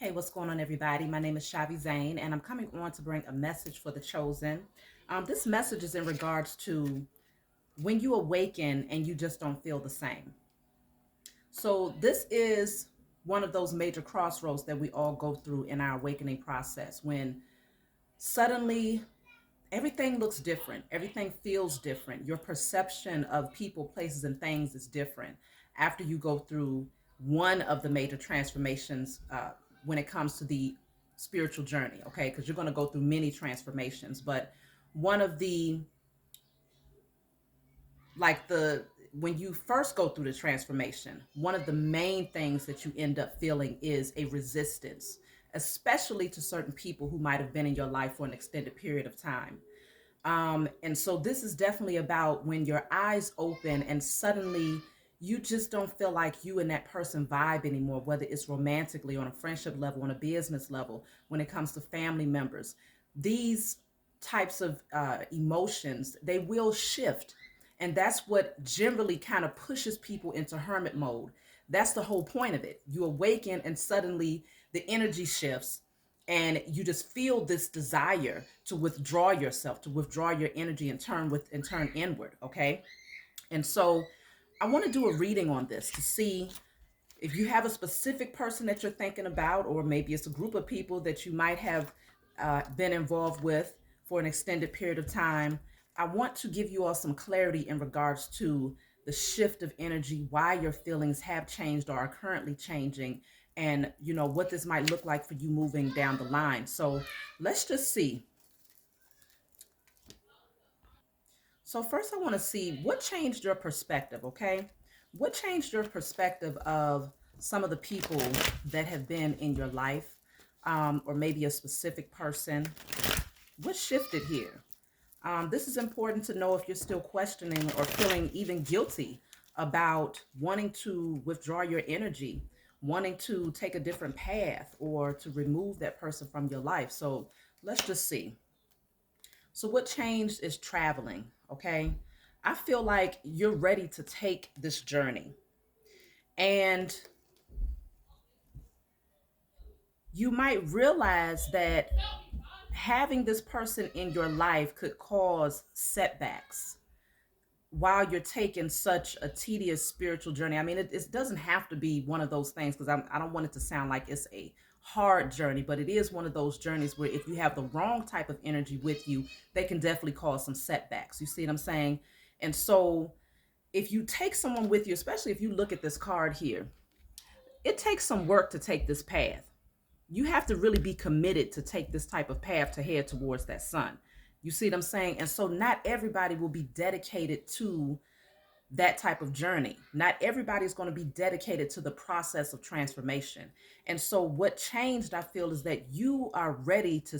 Hey, what's going on, everybody? My name is Shavi Zane, and I'm coming on to bring a message for the chosen. This message is in regards to when you awaken and you just don't feel the same. So, this is one of those major crossroads that we all go through in our awakening process when suddenly everything looks different, everything feels different. Your perception of people, places, and things is different after you go through one of the major transformations when it comes to the spiritual journey, okay? Because you're going to go through many transformations, but one of the like the when you first go through the transformation, one of the main things that you end up feeling is a resistance, especially to certain people who might have been in your life for an extended period of time. And so this is definitely about when your eyes open and suddenly you just don't feel like you and that person vibe anymore, whether it's romantically, on a friendship level, on a business level, when it comes to family members. These types of emotions, they will shift. And that's what generally kind of pushes people into hermit mode. That's the whole point of it. You awaken and suddenly the energy shifts and you just feel this desire to withdraw yourself, to withdraw your energy and turn inward. Okay. And so I want to do a reading on this to see if you have a specific person that you're thinking about, or maybe it's a group of people that you might have been involved with for an extended period of time. I want to give you all some clarity in regards to the shift of energy, why your feelings have changed or are currently changing, and what this might look like for you moving down the line. So let's just see. So first I want to see what changed your perspective, okay? What changed your perspective of some of the people that have been in your life, or maybe a specific person? What shifted here? This is important to know if you're still questioning or feeling even guilty about wanting to withdraw your energy, wanting to take a different path, or to remove that person from your life. So let's just see. So, what changed is traveling, okay? I feel like you're ready to take this journey. And you might realize that having this person in your life could cause setbacks while you're taking such a tedious spiritual journey. I mean, it doesn't have to be one of those things, because I don't want it to sound like it's a hard journey, but it is one of those journeys where if you have the wrong type of energy with you, they can definitely cause some setbacks. You see what I'm saying? And so if you take someone with you, especially if you look at this card here, it takes some work to take this path. You have to really be committed to take this type of path to head towards that sun. You see what I'm saying? And so not everybody will be dedicated to that type of journey. Not everybody is going to be dedicated to the process of transformation. And so what changed, I feel, is that you are ready to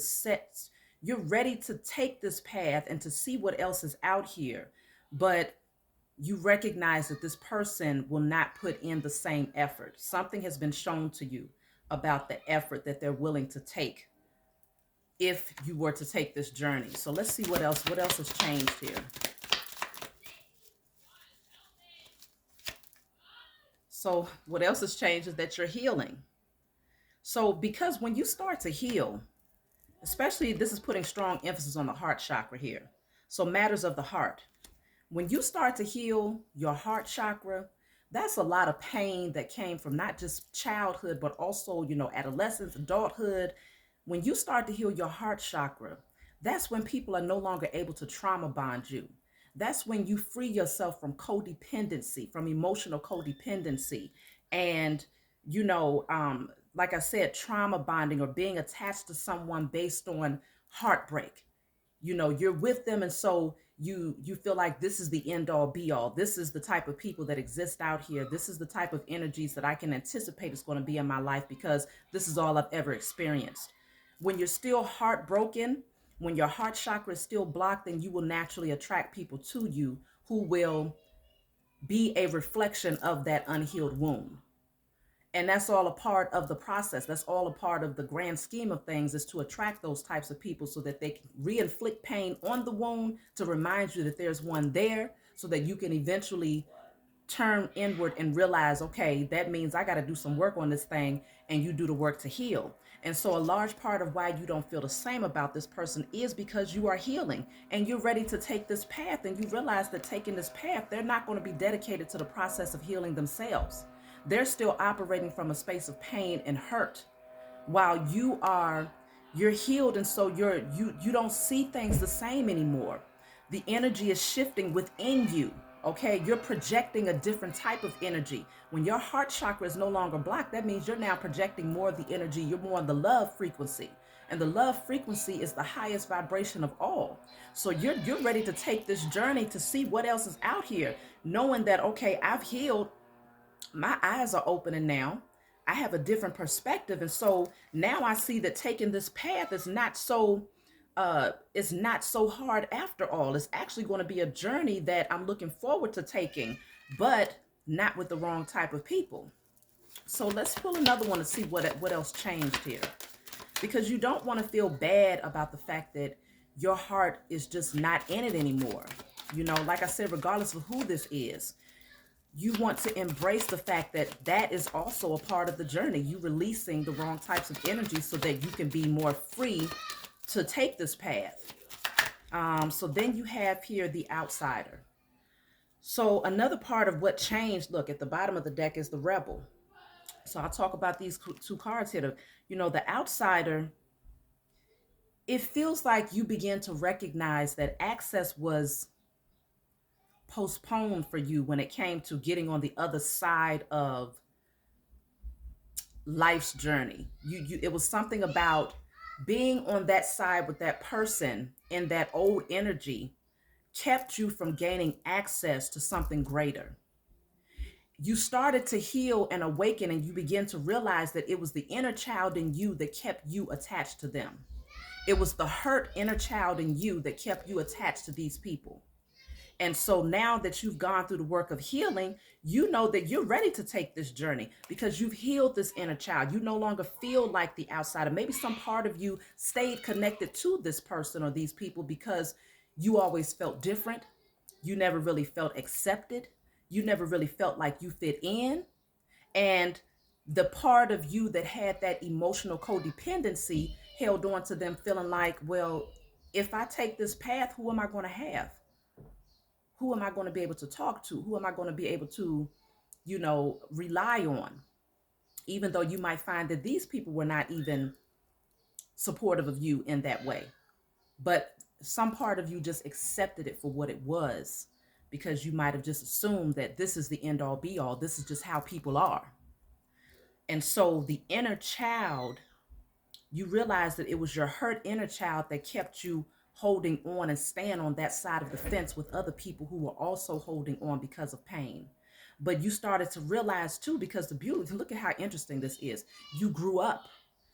you're ready to take this path and to see what else is out here. But you recognize that this person will not put in the same effort. Something has been shown to you about the effort that they're willing to take if you were to take this journey. So let's see what else has changed here. So what else has changed is that you're healing. So because when you start to heal, especially this is putting strong emphasis on the heart chakra here. So matters of the heart. When you start to heal your heart chakra, that's a lot of pain that came from not just childhood, but also, adolescence, adulthood. When you start to heal your heart chakra, that's when people are no longer able to trauma bond you. That's when you free yourself from codependency, from emotional codependency. And, like I said, trauma bonding or being attached to someone based on heartbreak. You're with them, and so you feel like this is the end all be all. This is the type of people that exist out here. This is the type of energies that I can anticipate is going to be in my life because this is all I've ever experienced. When you're still heartbroken, when your heart chakra is still blocked, then you will naturally attract people to you who will be a reflection of that unhealed wound. And that's all a part of the process. That's all a part of the grand scheme of things, is to attract those types of people so that they can re-inflict pain on the wound to remind you that there's one there, so that you can eventually turn inward and realize, okay, that means I got to do some work on this thing, and you do the work to heal. And so a large part of why you don't feel the same about this person is because you are healing and you're ready to take this path, and you realize that taking this path, they're not going to be dedicated to the process of healing themselves. They're still operating from a space of pain and hurt, while you're healed, and so you don't see things the same anymore. The energy is shifting within you. Okay, you're projecting a different type of energy. When your heart chakra is no longer blocked, that means you're now projecting more of the energy. You're more on the love frequency, and the love frequency is the highest vibration of all. So you're ready to take this journey to see what else is out here, knowing that, okay, I've healed, my eyes are opening now. I have a different perspective. And so now I see that taking this path is not so it's not so hard after all. It's actually going to be a journey that I'm looking forward to taking, but not with the wrong type of people. So let's pull another one to see what else changed here. Because you don't want to feel bad about the fact that your heart is just not in it anymore. You know, like I said, regardless of who this is, you want to embrace the fact that that is also a part of the journey. You releasing the wrong types of energy so that you can be more free to take this path. So then you have here the outsider. So another part of what changed, look, at the bottom of the deck is the rebel. So I'll talk about these two cards here. You know, the outsider, it feels like you begin to recognize that access was postponed for you when it came to getting on the other side of life's journey. It was something about being on that side with that person in that old energy kept you from gaining access to something greater. You started to heal and awaken, and you begin to realize that it was the inner child in you that kept you attached to them. It was the hurt inner child in you that kept you attached to these people. And so now that you've gone through the work of healing, you know that you're ready to take this journey because you've healed this inner child. You no longer feel like the outsider. Maybe some part of you stayed connected to this person or these people because you always felt different. You never really felt accepted. You never really felt like you fit in. And the part of you that had that emotional codependency held on to them, feeling like, well, if I take this path, who am I going to have? Who am I going to be able to talk to? Who am I going to be able to, rely on? Even though you might find that these people were not even supportive of you in that way. But some part of you just accepted it for what it was, because you might have just assumed that this is the end all be all. This is just how people are. And so the inner child, you realize that it was your hurt inner child that kept you holding on and staying on that side of the fence with other people who were also holding on because of pain. But you started to realize too, because the beauty, look at how interesting this is. You grew up,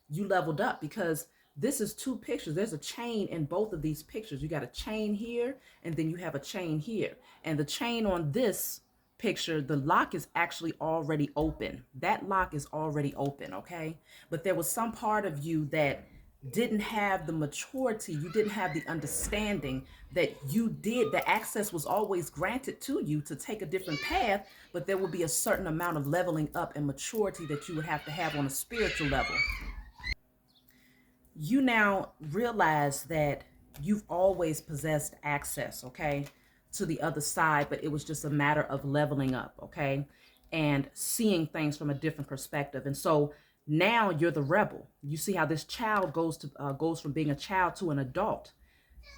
you leveled up, because this is two pictures. There's a chain in both of these pictures. You got a chain here, and then you have a chain here. And the chain on this picture, the lock is actually already open. That lock is already open, okay? But there was some part of you that didn't have the maturity, you didn't have the understanding that the access was always granted to you to take a different path, but there would be a certain amount of leveling up and maturity that you would have to have on a spiritual level. You now realize that you've always possessed access, okay, to the other side, but it was just a matter of leveling up, okay, and seeing things from a different perspective. And so now you're the rebel. You see how this child goes from being a child to an adult.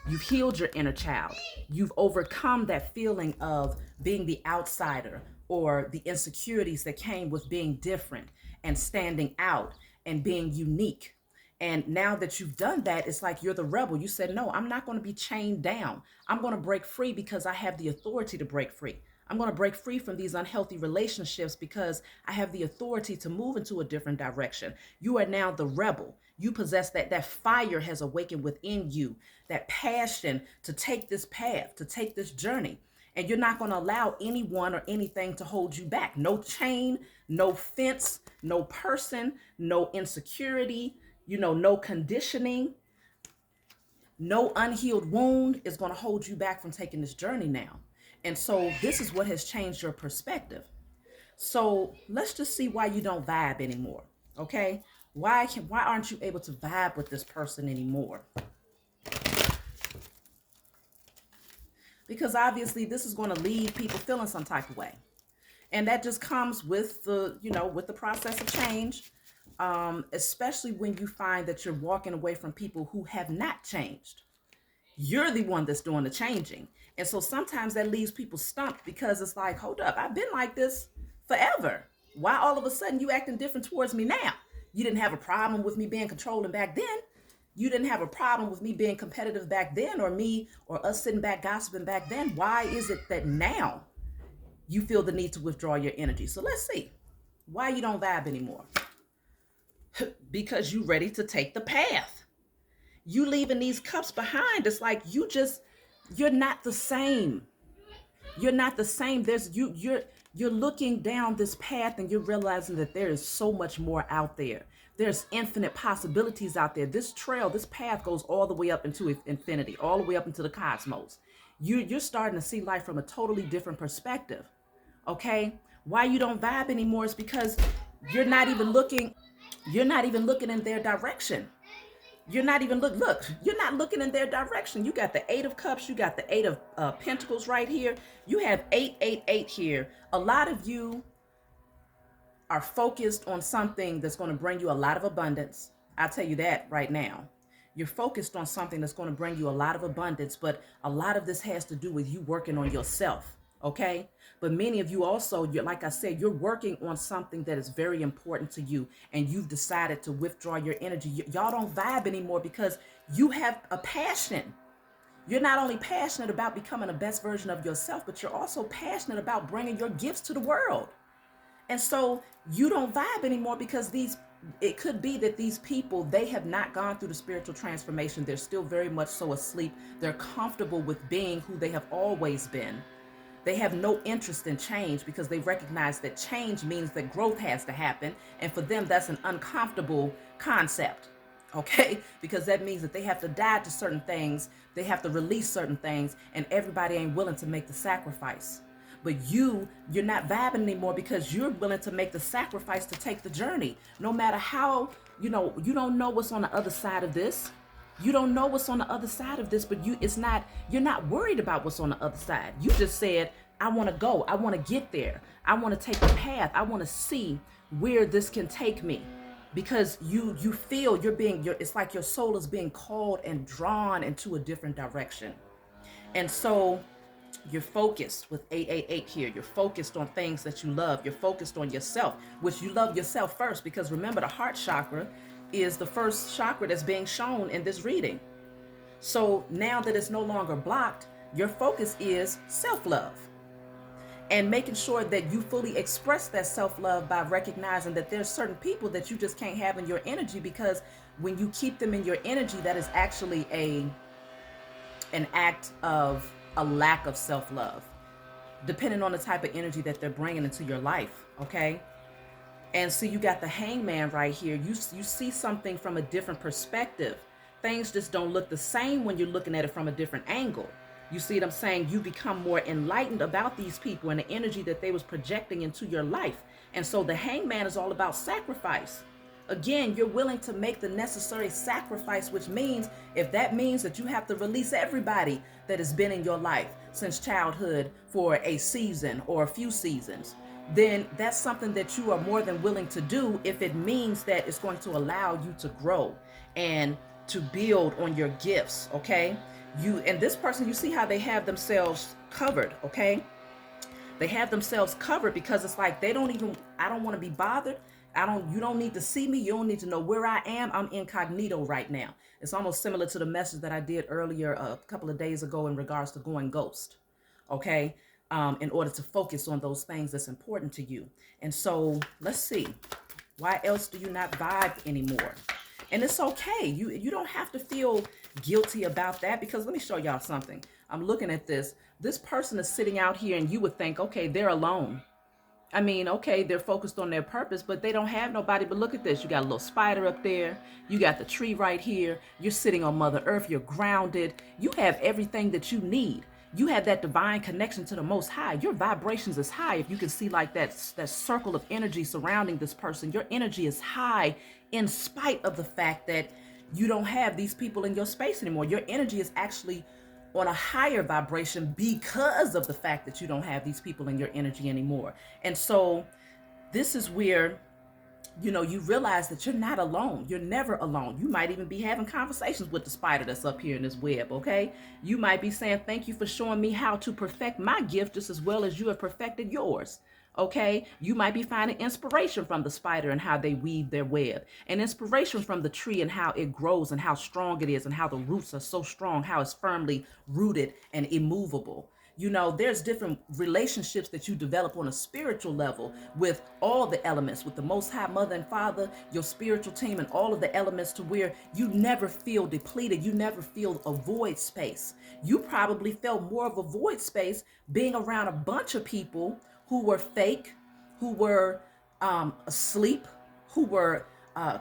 You've healed your inner child. You've overcome that feeling of being the outsider or the insecurities that came with being different and standing out and being unique. And now that you've done that, it's like you're the rebel. You said, no, I'm not going to be chained down. I'm going to break free because I have the authority to break free. I'm going to break free from these unhealthy relationships because I have the authority to move into a different direction. You are now the rebel. You possess that fire has awakened within you, that passion to take this path, to take this journey. And you're not going to allow anyone or anything to hold you back. No chain, no fence, no person, no insecurity, no conditioning, no unhealed wound is going to hold you back from taking this journey now. And so this is what has changed your perspective. So let's just see why you don't vibe anymore. Okay? Why aren't you able to vibe with this person anymore? Because obviously this is going to leave people feeling some type of way. And that just comes with the process of change, especially when you find that you're walking away from people who have not changed. You're the one that's doing the changing. And so sometimes that leaves people stumped because it's like, hold up, I've been like this forever. Why all of a sudden you acting different towards me now? You didn't have a problem with me being controlling back then. You didn't have a problem with me being competitive back then, or me or us sitting back gossiping back then. Why is it that now you feel the need to withdraw your energy? So let's see why you don't vibe anymore. Because you ready to take the path. You leaving these cups behind. It's like you're not the same. You're not the same. You're looking down this path and you're realizing that there is so much more out there. There's infinite possibilities out there. This trail, this path goes all the way up into infinity, all the way up into the cosmos. You're starting to see life from a totally different perspective. Okay? Why you don't vibe anymore is because you're not even looking in their direction. You're not even you're not looking in their direction. You got the 8 of Cups, you got the 8 of Pentacles right here. You have 888 here. A lot of you are focused on something that's going to bring you a lot of abundance. I'll tell you that right now. You're focused on something that's going to bring you a lot of abundance, but a lot of this has to do with you working on yourself. Okay? But many of you also, like I said, you're working on something that is very important to you, and you've decided to withdraw your energy. Y'all don't vibe anymore because you have a passion. You're not only passionate about becoming the best version of yourself, but you're also passionate about bringing your gifts to the world. And so you don't vibe anymore because it could be that these people, they have not gone through the spiritual transformation. They're still very much so asleep. They're comfortable with being who they have always been. They have no interest in change because they recognize that change means that growth has to happen. And for them, that's an uncomfortable concept. Okay? Because that means that they have to die to certain things. They have to release certain things. And everybody ain't willing to make the sacrifice. But you're not vibing anymore because you're willing to make the sacrifice to take the journey. No matter how, you don't know what's on the other side of this. You don't know what's on the other side of this, but you're not worried about what's on the other side. You just said, I want to go. I want to get there. I want to take the path. I want to see where this can take me. Because you feel it's like your soul is being called and drawn into a different direction. And so you're focused with 888 here. You're focused on things that you love. You're focused on yourself, which you love yourself first, because remember, the heart chakra is the first chakra that's being shown in this reading. So now that it's no longer blocked, your focus is self-love and making sure that you fully express that self-love by recognizing that there's certain people that you just can't have in your energy, because when you keep them in your energy, that is actually an act of a lack of self-love, depending on the type of energy that they're bringing into your life. Okay? And so you got the Hangman right here. You see something from a different perspective. Things just don't look the same when you're looking at it from a different angle. You see what I'm saying? You become more enlightened about these people and the energy that they was projecting into your life. And so the Hangman is all about sacrifice. Again, you're willing to make the necessary sacrifice, which means, if that means that you have to release everybody that has been in your life since childhood for a season or a few seasons, then that's something that you are more than willing to do if it means that it's going to allow you to grow and to build on your gifts. Okay? And this person, you see how they have themselves covered. Okay? They have themselves covered because it's like I don't want to be bothered. You don't need to see me. You don't need to know where I am. I'm incognito right now. It's almost similar to the message that I did earlier a couple of days ago in regards to going ghost. Okay? In order to focus on those things that's important to you. And so let's see. Why else do you not vibe anymore? And it's okay. You don't have to feel guilty about that, because let me show y'all something. I'm looking at this. This person is sitting out here and you would think, okay, they're alone. I mean, okay, they're focused on their purpose, but they don't have nobody. But look at this. You got a little spider up there. You got the tree right here. You're sitting on Mother Earth. You're grounded. You have everything that you need. You have that divine connection to the Most High. Your vibrations is high. If you can see like that circle of energy surrounding this person, your energy is high in spite of the fact that you don't have these people in your space anymore. Your energy is actually on a higher vibration because of the fact that you don't have these people in your energy anymore. And so this is where you realize that you're not alone. You're never alone. You might even be having conversations with the spider that's up here in this web, okay? You might be saying, thank you for showing me how to perfect my gift just as well as you have perfected yours. Okay, you might be finding inspiration from the spider and how they weave their web, and inspiration from the tree and how it grows and how strong it is and how the roots are so strong, how it's firmly rooted and immovable. There's different relationships that you develop on a spiritual level with all the elements, with the Most High, Mother and Father, your spiritual team, and all of the elements, to where you never feel depleted. You never feel a void space. You probably felt more of a void space being around a bunch of people who were fake, who were asleep, who were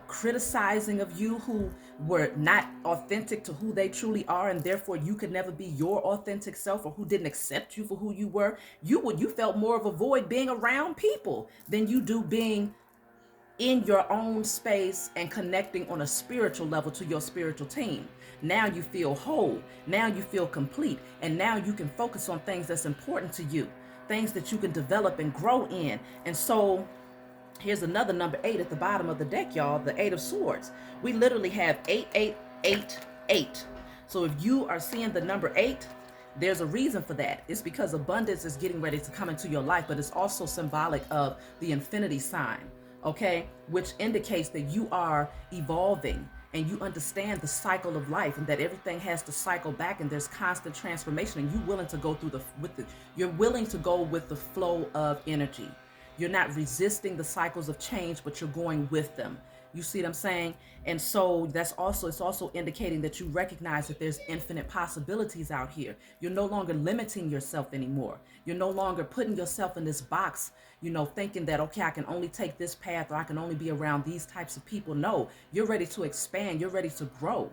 criticizing of you, who were not authentic to who they truly are, and therefore you could never be your authentic self, or who didn't accept you for who you were. You felt more of a void being around people than you do being in your own space and connecting on a spiritual level to your spiritual team. Now you feel whole. Now you feel complete. And now you can focus on things that's important to you, things that you can develop and grow in. And so here's another number 8 at the bottom of the deck, y'all, the 8 of Swords. We literally have 8, 8, 8, 8. So if you are seeing the number 8, there's a reason for that. It's because abundance is getting ready to come into your life, but it's also symbolic of the infinity sign, okay? Which indicates that you are evolving and you understand the cycle of life, and that everything has to cycle back, and there's constant transformation, and you're willing to go you're willing to go with the flow of energy. You're not resisting the cycles of change, but you're going with them. You see what I'm saying? And so it's also indicating that you recognize that there's infinite possibilities out here. You're no longer limiting yourself anymore. You're no longer putting yourself in this box, thinking that, okay, I can only take this path, or I can only be around these types of people. No, you're ready to expand. You're ready to grow.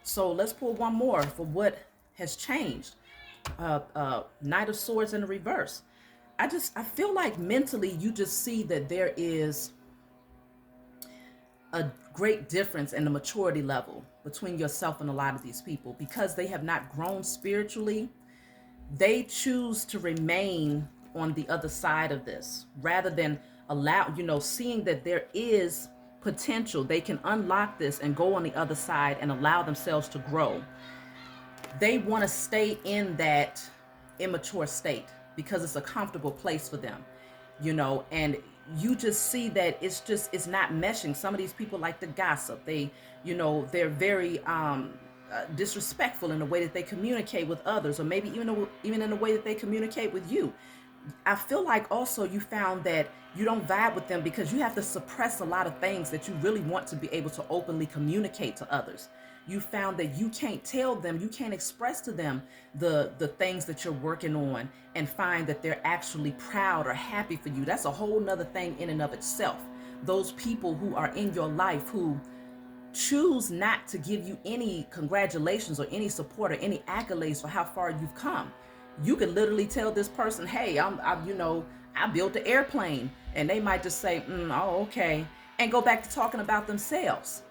So let's pull one more for what has changed. Knight of Swords in the reverse. I feel like mentally you just see that there is a great difference in the maturity level between yourself and a lot of these people, because they have not grown spiritually. They choose to remain on the other side of this rather than seeing that there is potential. They can unlock this and go on the other side and allow themselves to grow. They want to stay in that immature state because it's a comfortable place for them, and you just see that it's not meshing. Some of these people like to gossip. They're very disrespectful in the way that they communicate with others, or maybe even in the way that they communicate with you. I feel like also you found that you don't vibe with them because you have to suppress a lot of things that you really want to be able to openly communicate to others. You found that you can't tell them, you can't express to them the things that you're working on and find that they're actually proud or happy for you. That's a whole nother thing in and of itself. Those people who are in your life who choose not to give you any congratulations or any support or any accolades for how far you've come. You can literally tell this person, hey, I built the airplane, and they might just say, oh, okay, and go back to talking about themselves.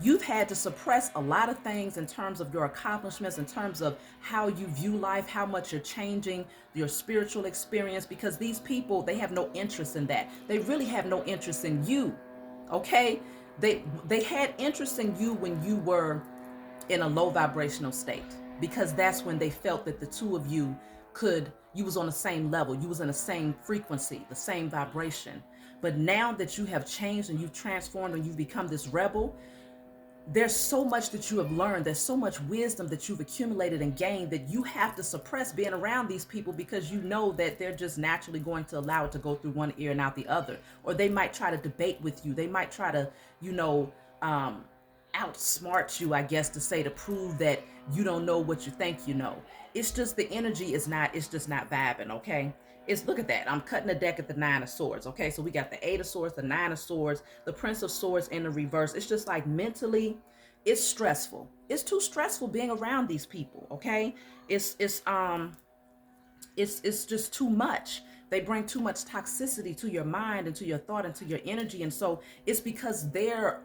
You've had to suppress a lot of things in terms of your accomplishments, in terms of how you view life, how much you're changing your spiritual experience, because these people, they have no interest in that. They really have no interest in you, okay? They had interest in you when you were in a low vibrational state, because that's when they felt that the two of you was on the same level, you was in the same frequency, the same vibration. But now that you have changed and you've transformed and you've become this rebel, there's so much that you have learned. There's so much wisdom that you've accumulated and gained that you have to suppress being around these people, because you know that they're just naturally going to allow it to go through one ear and out the other. Or they might try to debate with you. They might try to, outsmart you, I guess, to prove that you don't know what you think you know. It's just the energy it's just not vibing, okay? Look at that. I'm cutting the deck at the 9 of Swords, okay? So we got the 8 of Swords, the 9 of Swords, the Prince of Swords in the reverse. It's just like mentally, it's stressful. It's too stressful being around these people, okay? It's just too much. They bring too much toxicity to your mind and to your thought and to your energy. And so it's because their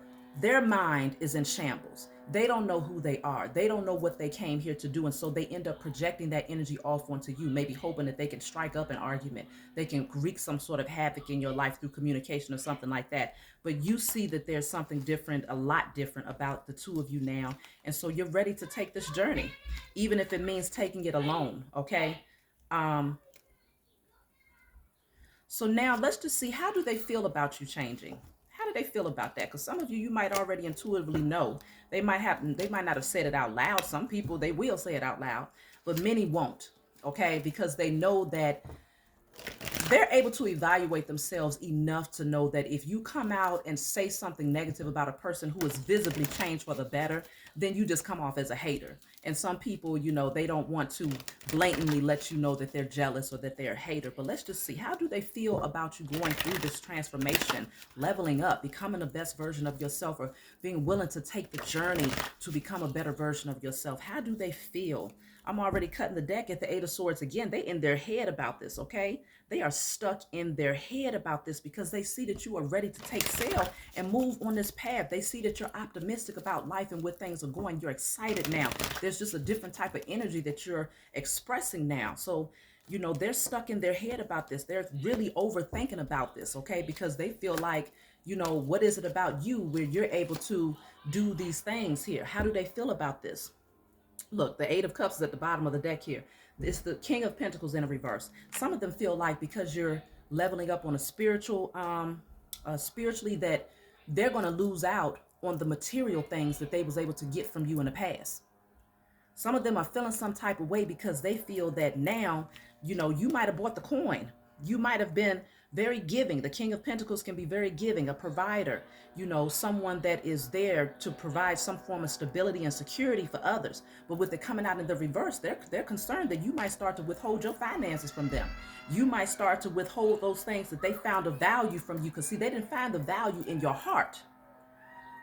mind is in shambles. They don't know who they are. They don't know what they came here to do. And so they end up projecting that energy off onto you, maybe hoping that they can strike up an argument. They can wreak some sort of havoc in your life through communication or something like that. But you see that there's something different, a lot different about the two of you now. And so you're ready to take this journey, even if it means taking it alone. Okay. Um, so now let's just see, how do they feel about you changing? How do they feel about that? Because some of you might already intuitively know. They might not have said it out loud. Some people, they will say it out loud, but many won't. Okay, because they know that they're able to evaluate themselves enough to know that if you come out and say something negative about a person who is visibly changed for the better, then you just come off as a hater. And some people, they don't want to blatantly let you know that they're jealous or that they're a hater. But let's just see, how do they feel about you going through this transformation, leveling up, becoming the best version of yourself, or being willing to take the journey to become a better version of yourself? How do they feel? I'm already cutting the deck at the Eight of Swords again. They in their head about this, okay? They are stuck in their head about this because they see that you are ready to take sail and move on this path. They see that you're optimistic about life and where things are going. You're excited now. There's just a different type of energy that you're expressing now. So, they're stuck in their head about this. They're really overthinking about this, okay? Because they feel like, what is it about you where you're able to do these things here? How do they feel about this? Look, the Eight of Cups is at the bottom of the deck here. It's the King of Pentacles in a reverse. Some of them feel like because you're leveling up on a spiritually, that they're going to lose out on the material things that they was able to get from you in the past. Some of them are feeling some type of way because they feel that now, you might have bought the coin. You might have been very giving. The King of Pentacles can be very giving, a provider, someone that is there to provide some form of stability and security for others. But with it coming out in the reverse, they're concerned that you might start to withhold your finances from them. You might start to withhold those things that they found of value from you. Because see, they didn't find the value in your heart.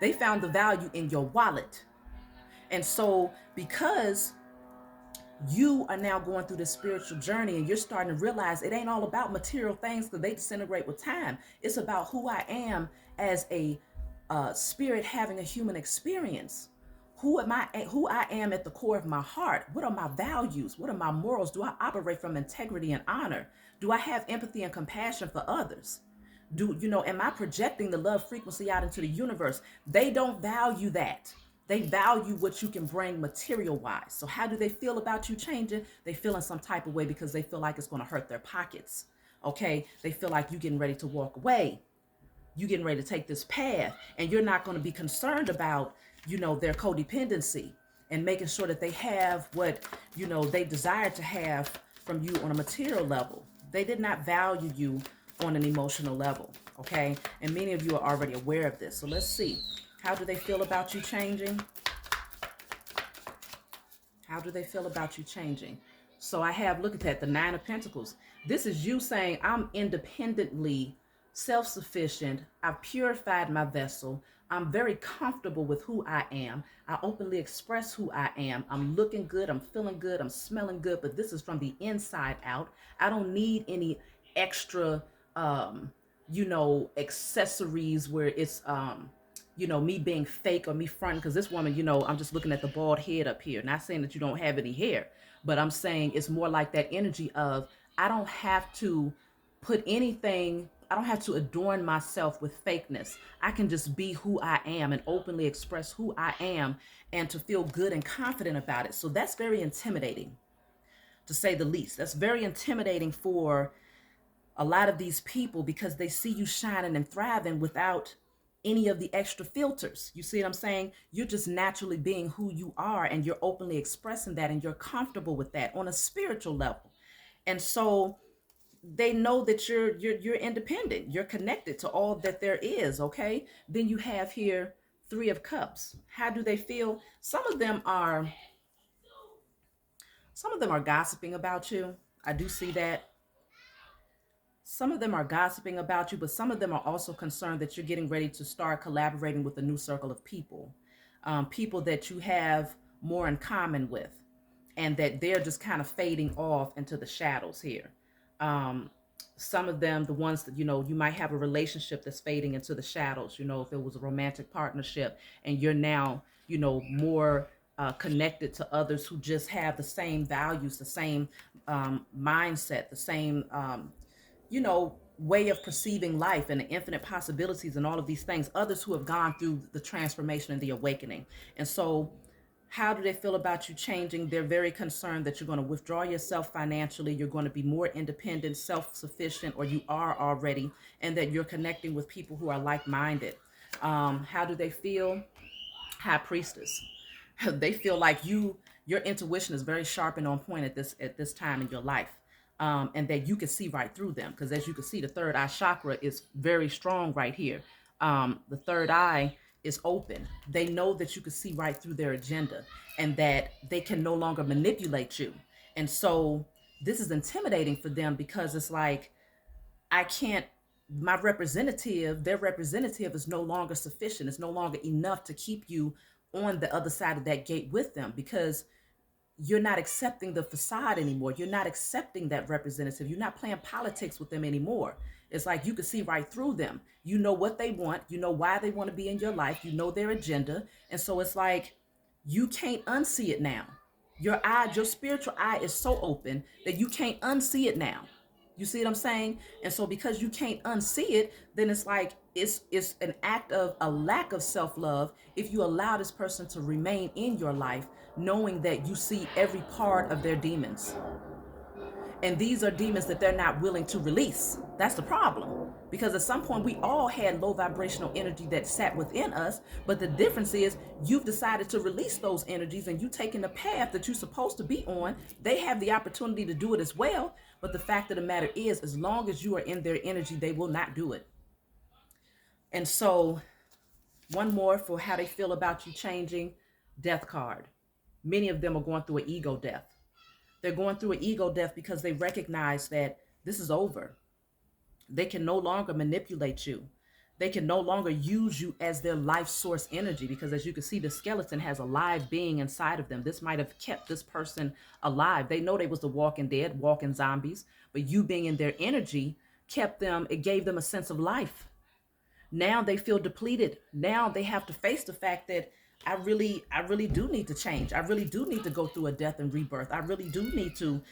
They found the value in your wallet. And so because you are now going through this spiritual journey and you're starting to realize it ain't all about material things because they disintegrate with time. It's about who I am as a spirit having a human experience. Who I am at the core of my heart. What are my values? What are my morals? Do I operate from integrity and honor? Do I have empathy and compassion for others? Am I projecting the love frequency out into the universe? They don't value that. They value what you can bring material wise. So how do they feel about you changing? They feel in some type of way because they feel like it's going to hurt their pockets. Okay. They feel like you getting ready to walk away. You getting ready to take this path, and you're not going to be concerned about, their codependency and making sure that they have what, they desire to have from you on a material level. They did not value you on an emotional level. Okay. And many of you are already aware of this. So let's see. How do they feel about you changing? How do they feel about you changing? So I have, look at that, the Nine of Pentacles. This is you saying, I'm independently self-sufficient. I've purified my vessel. I'm very comfortable with who I am. I openly express who I am. I'm looking good. I'm feeling good. I'm smelling good. But this is from the inside out. I don't need any extra, accessories where it's, me being fake or me fronting. Because this woman, I'm just looking at the bald head up here. Not saying that you don't have any hair, but I'm saying it's more like that energy of, I don't have to put anything, I don't have to adorn myself with fakeness. I can just be who I am and openly express who I am and to feel good and confident about it. So that's very intimidating, to say the least. That's very intimidating for a lot of these people because they see you shining and thriving without any of the extra filters. You see what I'm saying? You're just naturally being who you are, and you're openly expressing that, and you're comfortable with that on a spiritual level. And so they know that you're independent. You're connected to all that there is, okay? Then you have here Three of Cups. How do they feel? Some of them are gossiping about you. I do see that. Some of them are gossiping about you, but some of them are also concerned that you're getting ready to start collaborating with a new circle of people. people that you have more in common with, and that they're just kind of fading off into the shadows here. Um, some of them, the ones that, you might have a relationship that's fading into the shadows, if it was a romantic partnership and you're now, more connected to others who just have the same values, the same mindset, the same, way of perceiving life and the infinite possibilities and all of these things, others who have gone through the transformation and the awakening. And so how do they feel about you changing? They're very concerned that you're going to withdraw yourself financially. You're going to be more independent, self-sufficient, or you are already, and that you're connecting with people who are like-minded. How do they feel? High Priestess. They feel like your intuition is very sharp and on point at this time in your life. And that you can see right through them, because as you can see, the third eye chakra is very strong right here. The third eye is open. They know that you can see right through their agenda and that they can no longer manipulate you. And so this is intimidating for them, because it's like, I can't, their representative is no longer sufficient. It's no longer enough to keep you on the other side of that gate with them, because you're not accepting the facade anymore. You're not accepting that representative. You're not playing politics with them anymore. It's like you can see right through them. You know what they want. You know why they want to be in your life. You know their agenda. And so it's like you can't unsee it now. Your spiritual eye is so open that you can't unsee it now. You see what I'm saying? And so because you can't unsee it, then it's like it's an act of a lack of self-love if you allow this person to remain in your life, knowing that you see every part of their demons. And these are demons that they're not willing to release. That's the problem. Because at some point we all had low vibrational energy that sat within us. But the difference is you've decided to release those energies and you taking the path that you're supposed to be on. They have the opportunity to do it as well. But the fact of the matter is, as long as you are in their energy, they will not do it. And so one more for how they feel about you changing. Death card. Many of them are going through an ego death. They're going through an ego death because they recognize that this is over. They can no longer manipulate you. They can no longer use you as their life source energy, because as you can see, the skeleton has a live being inside of them. This might have kept this person alive. They know they was the walking dead, walking zombies, but you being in their energy kept them, it gave them a sense of life. Now they feel depleted. Now they have to face the fact that I really do need to change. I really do need to go through a death and rebirth. I really do need to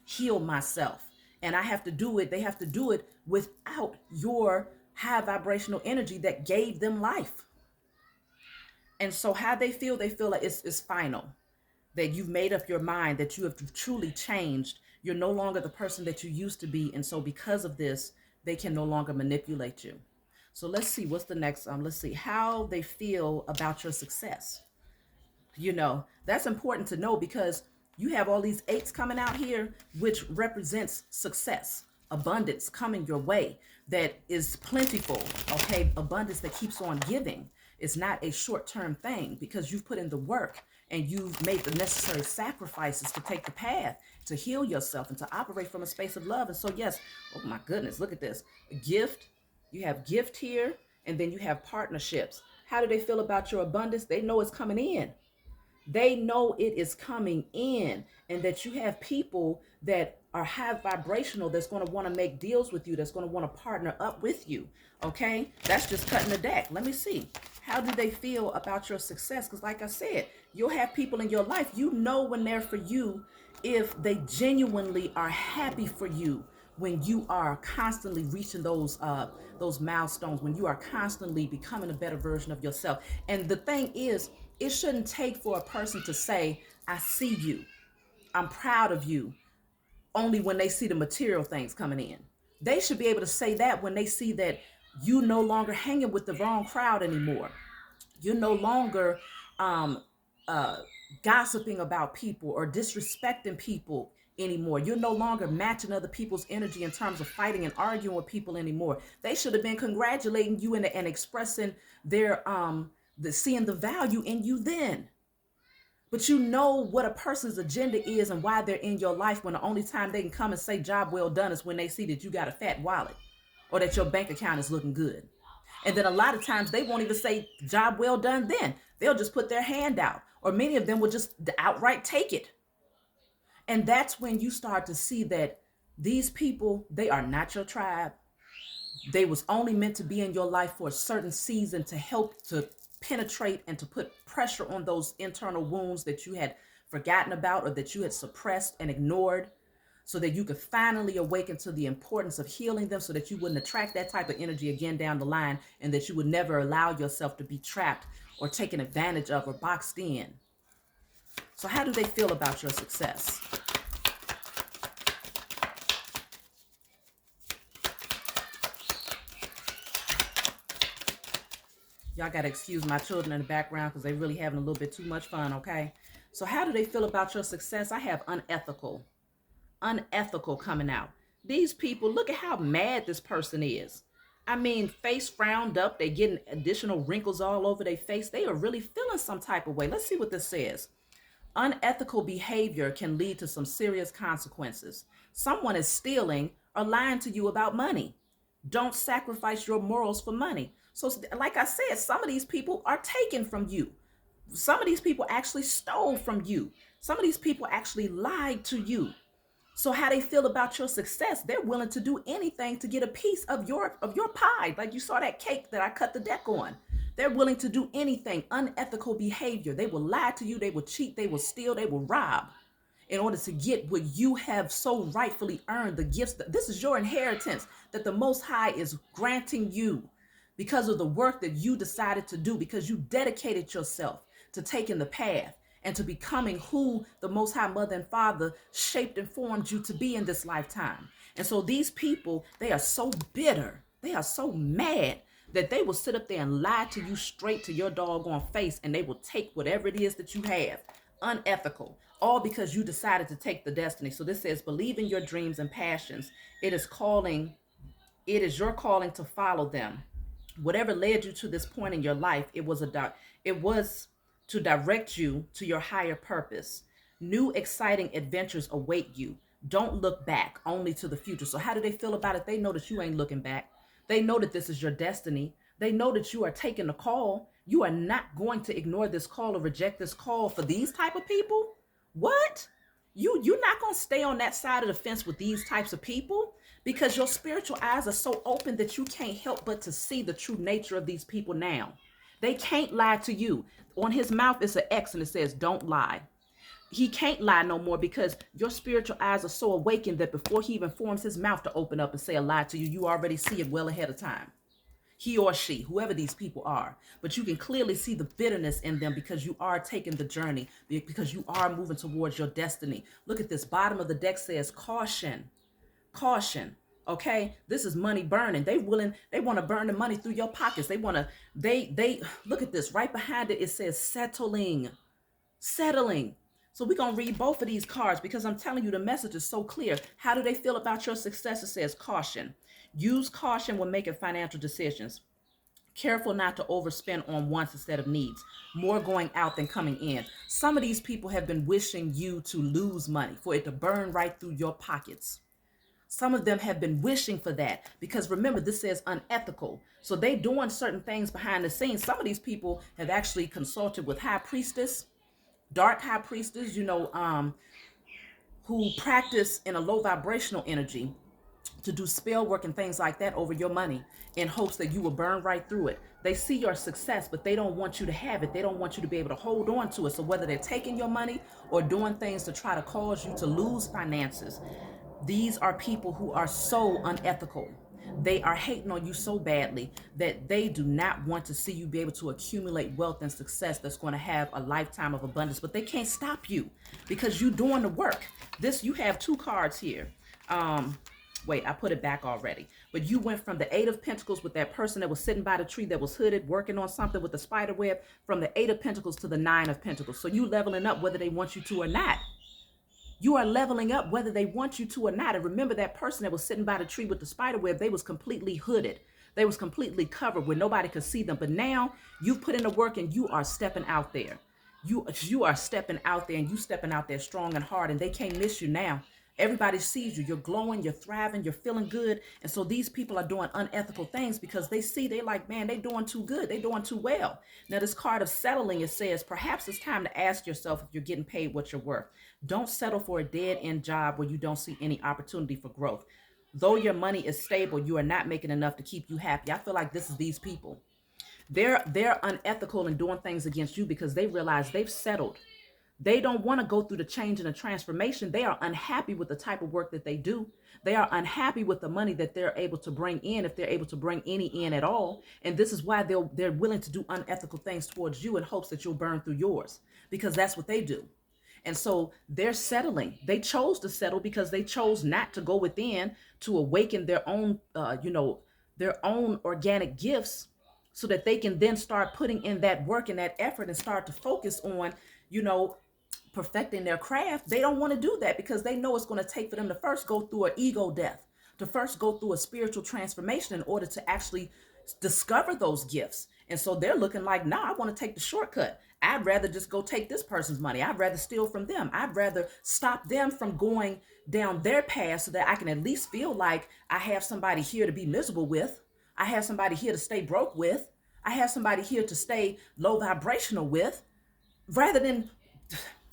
heal myself. And I have to do it. They have to do it without your high vibrational energy that gave them life. And so how they feel like it's final. That you've made up your mind, that you have truly changed. You're no longer the person that you used to be. And so because of this, they can no longer manipulate you. So let's see, what's the next? Let's see how they feel about your success. That's important to know, because you have all these eights coming out here, which represents success, abundance coming your way that is plentiful. Okay. Abundance that keeps on giving. It's not a short-term thing, because you've put in the work and you've made the necessary sacrifices to take the path to heal yourself and to operate from a space of love. And so, yes, oh my goodness, look at this. A gift. You have gift here, and then you have partnerships. How do they feel about your abundance? They know it's coming in. They know it is coming in, and that you have people that are high vibrational that's going to want to make deals with you, that's going to want to partner up with you. Okay, that's just cutting the deck. Let me see. How do they feel about your success? Because like I said, you'll have people in your life, when they're for you, if they genuinely are happy for you, when you are constantly reaching those milestones, when you are constantly becoming a better version of yourself. And the thing is, it shouldn't take for a person to say, I see you, I'm proud of you, only when they see the material things coming in. They should be able to say that when they see that you no longer hanging with the wrong crowd anymore. You're no longer gossiping about people or disrespecting people anymore. You're no longer matching other people's energy in terms of fighting and arguing with people anymore. They should have been congratulating you and expressing their seeing the value in you then. But you know what a person's agenda is and why they're in your life, when the only time they can come and say job well done is when they see that you got a fat wallet or that your bank account is looking good. And then a lot of times they won't even say job well done then. They'll just put their hand out. Or many of them will just outright take it. And that's when you start to see that these people, they are not your tribe. They was only meant to be in your life for a certain season to help to penetrate and to put pressure on those internal wounds that you had forgotten about or that you had suppressed and ignored, so that you could finally awaken to the importance of healing them, so that you wouldn't attract that type of energy again down the line, and that you would never allow yourself to be trapped or taken advantage of or boxed in. So how do they feel about your success? Y'all got to excuse my children in the background because they're really having a little bit too much fun, okay? So how do they feel about your success? I have unethical. Unethical coming out. These people, look at how mad this person is. I mean, face frowned up. They're getting additional wrinkles all over their face. They are really feeling some type of way. Let's see what this says. Unethical behavior can lead to some serious consequences. Someone is stealing or lying to you about money. Don't sacrifice your morals for money. So, like I said, some of these people are taken from you. Some of these people actually stole from you. Some of these people actually lied to you. So how they feel about your success, they're willing to do anything to get a piece of your pie. Like you saw that cake that I cut the deck on. They're willing to do anything. Unethical behavior. They will lie to you, they will cheat, they will steal, they will rob in order to get what you have so rightfully earned, the gifts. This is your inheritance that the Most High is granting you because of the work that you decided to do, because you dedicated yourself to taking the path and to becoming who the Most High Mother and Father shaped and formed you to be in this lifetime. And so these people, they are so bitter. They are so mad that they will sit up there and lie to you straight to your doggone face, and they will take whatever it is that you have. Unethical. All because you decided to take the destiny. So this says, believe in your dreams and passions. It is your calling to follow them. Whatever led you to this point in your life, it was to direct you to your higher purpose. New exciting adventures await you. Don't look back, only to the future. So how do they feel about it? They know that you ain't looking back. They know that this is your destiny. They know that you are taking the call. You are not going to ignore this call or reject this call for these type of people. What? You're not going to stay on that side of the fence with these types of people, because your spiritual eyes are so open that you can't help but to see the true nature of these people now. They can't lie to you. On his mouth is an X and it says, don't lie. He can't lie no more because your spiritual eyes are so awakened that before he even forms his mouth to open up and say a lie to you, you already see it well ahead of time. He or she, whoever these people are. But you can clearly see the bitterness in them because you are taking the journey, because you are moving towards your destiny. Look at this. Bottom of the deck says caution. Caution. Okay, this is money burning. They want to burn the money through your pockets. They look at this. Right behind it, it says settling. So we're going to read both of these cards because I'm telling you the message is so clear. How do they feel about your success? It says caution. Use caution when making financial decisions. Careful not to overspend on wants instead of needs. More going out than coming in. Some of these people have been wishing you to lose money, for it to burn right through your pockets. Some of them have been wishing for that because remember, this says unethical. So they doing certain things behind the scenes. Some of these people have actually consulted with high priestess, dark high priestess, who practice in a low vibrational energy to do spell work and things like that over your money in hopes that you will burn right through it. They see your success, but they don't want you to have it. They don't want you to be able to hold on to it. So whether they're taking your money or doing things to try to cause you to lose finances, these are people who are so unethical. They are hating on you so badly that they do not want to see you be able to accumulate wealth and success that's going to have a lifetime of abundance. But they can't stop you because you're doing the work. You have two cards here. Wait, I put it back already. But you went from the Eight of Pentacles with that person that was sitting by the tree that was hooded, working on something with the spider web, from the Eight of Pentacles to the Nine of Pentacles. So you leveling up whether they want you to or not. You are leveling up whether they want you to or not. And remember, that person that was sitting by the tree with the spider web, they was completely hooded. They was completely covered where nobody could see them. But now you've put in the work and you are stepping out there. You are stepping out there, and you stepping out there strong and hard, and they can't miss you now. Everybody sees you. You're glowing, you're thriving, you're feeling good. And so these people are doing unethical things because they like, man, they doing too good. They doing too well. Now, this card of settling, it says, perhaps it's time to ask yourself if you're getting paid what you're worth. Don't settle for a dead end job where you don't see any opportunity for growth. Though your money is stable, you are not making enough to keep you happy. I feel like this is these people. They're unethical and doing things against you because they realize they've settled. They don't want to go through the change and the transformation. They are unhappy with the type of work that they do. They are unhappy with the money that they're able to bring in, if they're able to bring any in at all. And this is why they're willing to do unethical things towards you in hopes that you'll burn through yours, because that's what they do. And so they're settling. They chose to settle because they chose not to go within to awaken their own, their own organic gifts, so that they can then start putting in that work and that effort and start to focus on, you know, perfecting their craft. They don't want to do that because they know it's going to take for them to first go through an ego death, to first go through a spiritual transformation in order to actually discover those gifts. And so they're looking like, nah, I want to take the shortcut. I'd rather just go take this person's money. I'd rather steal from them. I'd rather stop them from going down their path so that I can at least feel like I have somebody here to be miserable with. I have somebody here to stay broke with. I have somebody here to stay low vibrational with, rather than,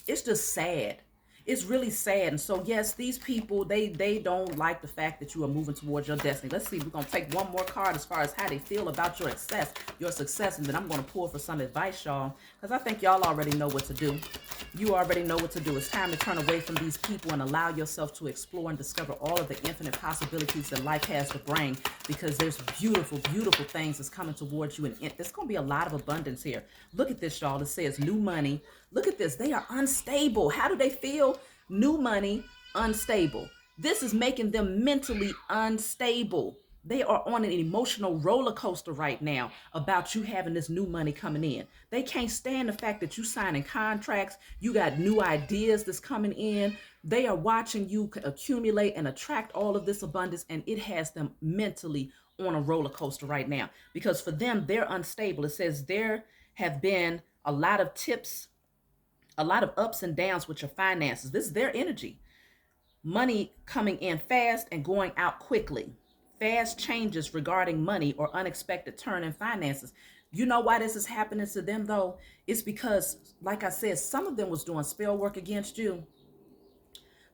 it's just sad. It's really sad. And so yes, these people, they don't like the fact that you are moving towards your destiny. Let's see, we're gonna take one more card as far as how they feel about your success, and then I'm gonna pull for some advice, y'all, because I think y'all already know what to do. You already know what to do. It's time to turn away from these people and allow yourself to explore and discover all of the infinite possibilities that life has to bring, because there's beautiful, beautiful things that's coming towards you. And there's going to be a lot of abundance here. Look at this, y'all. It says new money. Look at this. They are unstable. How do they feel? New money, unstable. This is making them mentally unstable. They are on an emotional roller coaster right now about you having this new money coming in. They can't stand the fact that you signing contracts. You got new ideas that's coming in. They are watching you accumulate and attract all of this abundance, and it has them mentally on a roller coaster right now, because for them, they're unstable. It says there have been a lot of tips, a lot of ups and downs with your finances. This is their energy. Money coming in fast and going out quickly. Fast changes regarding money or unexpected turn in finances. You know why this is happening to them though? It's because, like I said, some of them was doing spell work against you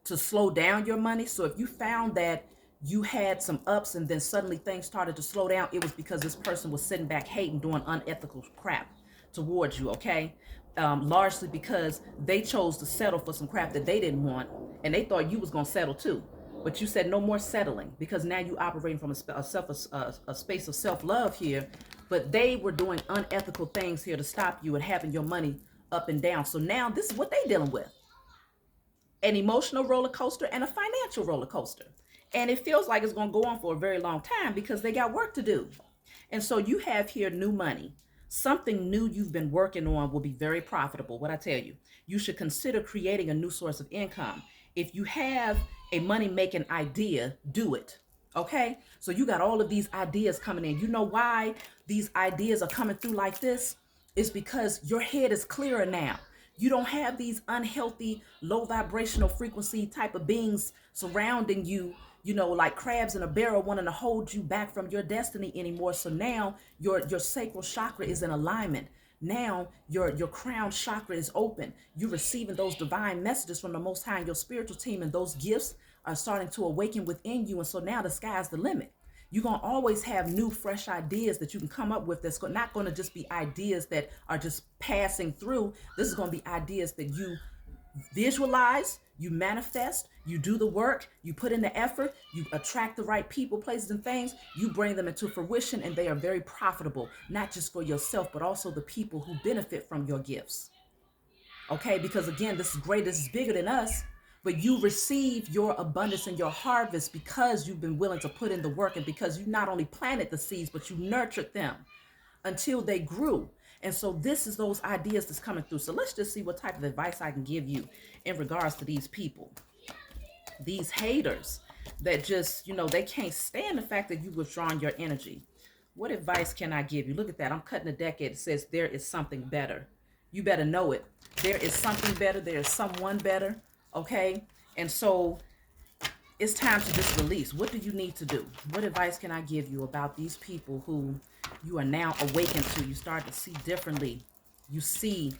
to slow down your money. So if you found that you had some ups and then suddenly things started to slow down, it was because this person was sitting back hating, doing unethical crap towards you, okay? Largely because they chose to settle for some crap that they didn't want, and they thought you was going to settle too. But you said no more settling, because now you operating from a space of self-love here. But they were doing unethical things here to stop you and having your money up and down. So now this is what they dealing with: an emotional roller coaster and a financial roller coaster. And it feels like it's going to go on for a very long time because they got work to do. And so you have here new money. Something new you've been working on will be very profitable. What I tell you, you should consider creating a new source of income. If you have a money making idea, do it. Okay? So you got all of these ideas coming in. You know why these ideas are coming through like this? It's because your head is clearer now. You don't have these unhealthy, low vibrational frequency type of beings surrounding you, like crabs in a barrel wanting to hold you back from your destiny anymore. So now your sacral chakra is in alignment. Now your crown chakra is open. You're receiving those divine messages from the Most High and your spiritual team, and those gifts are starting to awaken within you. And so now the sky's the limit. You're going to always have new, fresh ideas that you can come up with that's not going to just be ideas that are just passing through. This is going to be ideas that you visualize, you manifest, you do the work, you put in the effort, you attract the right people, places, and things, you bring them into fruition, and they are very profitable, not just for yourself, but also the people who benefit from your gifts. Okay, because again, this is great, this is bigger than us. But you receive your abundance and your harvest because you've been willing to put in the work, and because you not only planted the seeds, but you nurtured them until they grew. And so this is those ideas that's coming through. So let's just see what type of advice I can give you in regards to these people. These haters that just, they can't stand the fact that you've withdrawn your energy. What advice can I give you? Look at that. I'm cutting a deck. It says there is something better. You better know it. There is something better. There is someone better. Okay. And so it's time to just release. What do you need to do? What advice can I give you about these people who you are now awakened to? You start to see differently. You see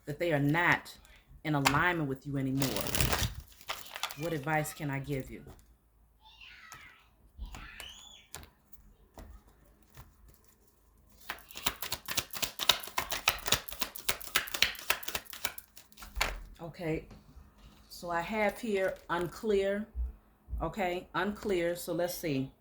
that they are not in alignment with you anymore. What advice can I give you? Okay, so I have here unclear. Okay, unclear. So let's see.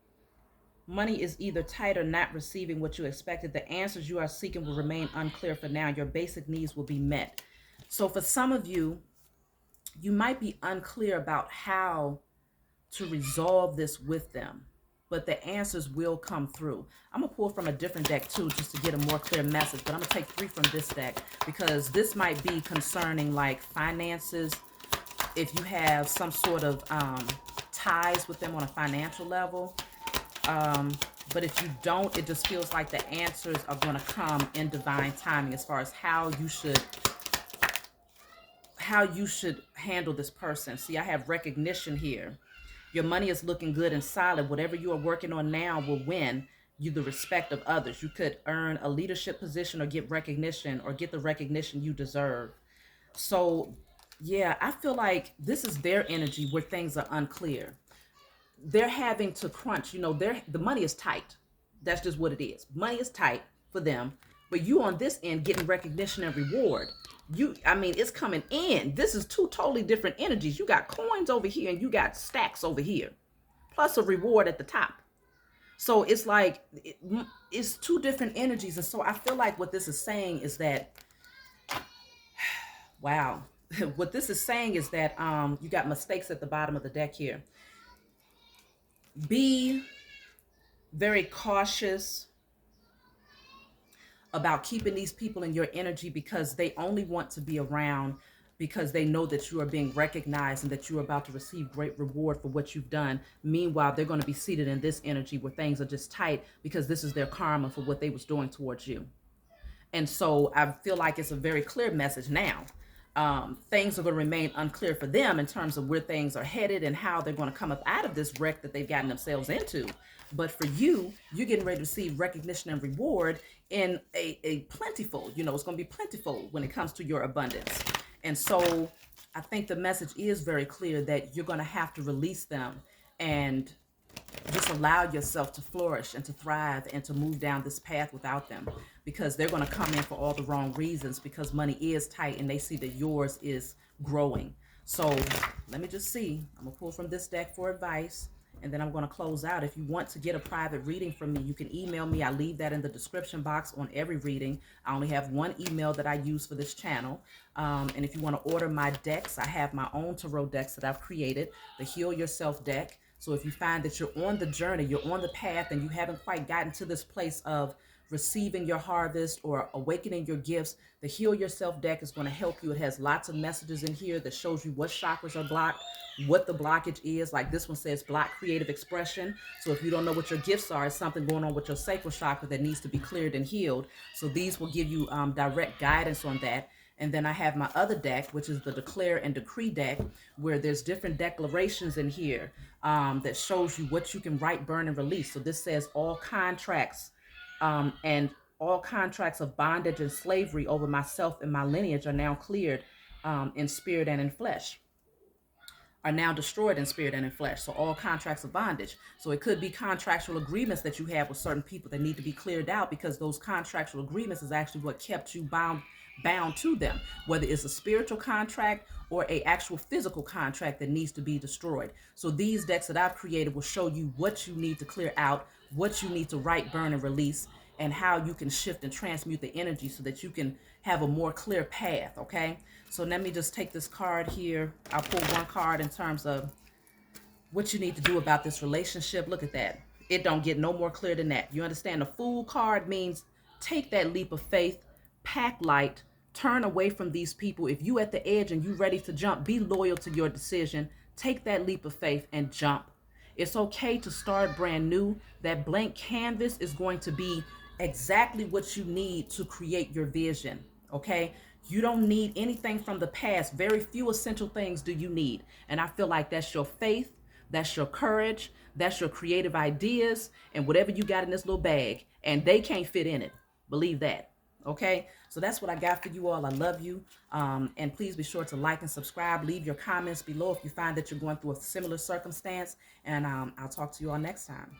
Money is either tight or not receiving what you expected. The answers you are seeking will remain unclear for now. Your basic needs will be met. So for some of you, you might be unclear about how to resolve this with them, but the answers will come through. I'm gonna pull from a different deck too, just to get a more clear message, but I'm gonna take 3 from this deck because this might be concerning like finances. If you have some sort of ties with them on a financial level, but if you don't, it just feels like the answers are going to come in divine timing as far as how you should handle this person. See, I have recognition here. Your money is looking good and solid. Whatever you are working on now will win you the respect of others. You could earn a leadership position or get recognition or get the recognition you deserve. So, yeah, I feel like this is their energy where things are unclear. They're having to crunch, the money is tight. That's just what it is. Money is tight for them, but you on this end getting recognition and reward. It's coming in. This is 2 totally different energies. You got coins over here and you got stacks over here, plus a reward at the top. So it's like it's 2 different energies. And so I feel like what this is saying is that, wow, what this is saying is that you got mistakes at the bottom of the deck here. Be very cautious about keeping these people in your energy because they only want to be around because they know that you are being recognized and that you are about to receive great reward for what you've done. Meanwhile, they're going to be seated in this energy where things are just tight because this is their karma for what they was doing towards you. And so I feel like it's a very clear message now. Things are going to remain unclear for them in terms of where things are headed and how they're going to come up out of this wreck that they've gotten themselves into. But for you, you're getting ready to receive recognition and reward in a plentiful, it's going to be plentiful when it comes to your abundance. And so I think the message is very clear that you're going to have to release them and just allow yourself to flourish and to thrive and to move down this path without them, because they're going to come in for all the wrong reasons because money is tight and they see that yours is growing. So let me just see. I'm going to pull from this deck for advice and then I'm going to close out. If you want to get a private reading from me, you can email me. I leave that in the description box on every reading. I only have one email that I use for this channel. And if you want to order my decks, I have my own tarot decks that I've created, the Heal Yourself deck. So if you find that you're on the journey, you're on the path, and you haven't quite gotten to this place of receiving your harvest or awakening your gifts, the Heal Yourself deck is going to help you. It has lots of messages in here that shows you what chakras are blocked, what the blockage is. Like this one says block creative expression. So if you don't know what your gifts are, it's something going on with your sacral chakra that needs to be cleared and healed. So these will give you direct guidance on that. And then I have my other deck, which is the Declare and Decree deck, where there's different declarations in here that shows you what you can write, burn, and release. So this says all contracts and all contracts of bondage and slavery over myself and my lineage are now cleared in spirit and in flesh. Are now destroyed in spirit and in flesh. So all contracts of bondage. So it could be contractual agreements that you have with certain people that need to be cleared out, because those contractual agreements is actually what kept you bound to them, whether it's a spiritual contract or a actual physical contract that needs to be destroyed. So these decks that I've created will show you what you need to clear out, what you need to write, burn, and release, and how you can shift and transmute the energy so that you can have a more clear path. Okay, so let me just take this card here. I'll pull one card in terms of what you need to do about this relationship. Look at that. It don't get no more clear than that. You understand? The Fool card means take that leap of faith, pack light, turn away from these people. If you at the edge and you ready to jump, be loyal to your decision. Take that leap of faith and jump. It's okay to start brand new. That blank canvas is going to be exactly what you need to create your vision. Okay? You don't need anything from the past. Very few essential things do you need. And I feel like that's your faith, That's your courage. That's your creative ideas and whatever you got in this little bag. And they can't fit in it. Believe that. Okay, so that's what I got for you all. I love you. And please be sure to like and subscribe. Leave your comments below if you find that you're going through a similar circumstance. And I'll talk to you all next time.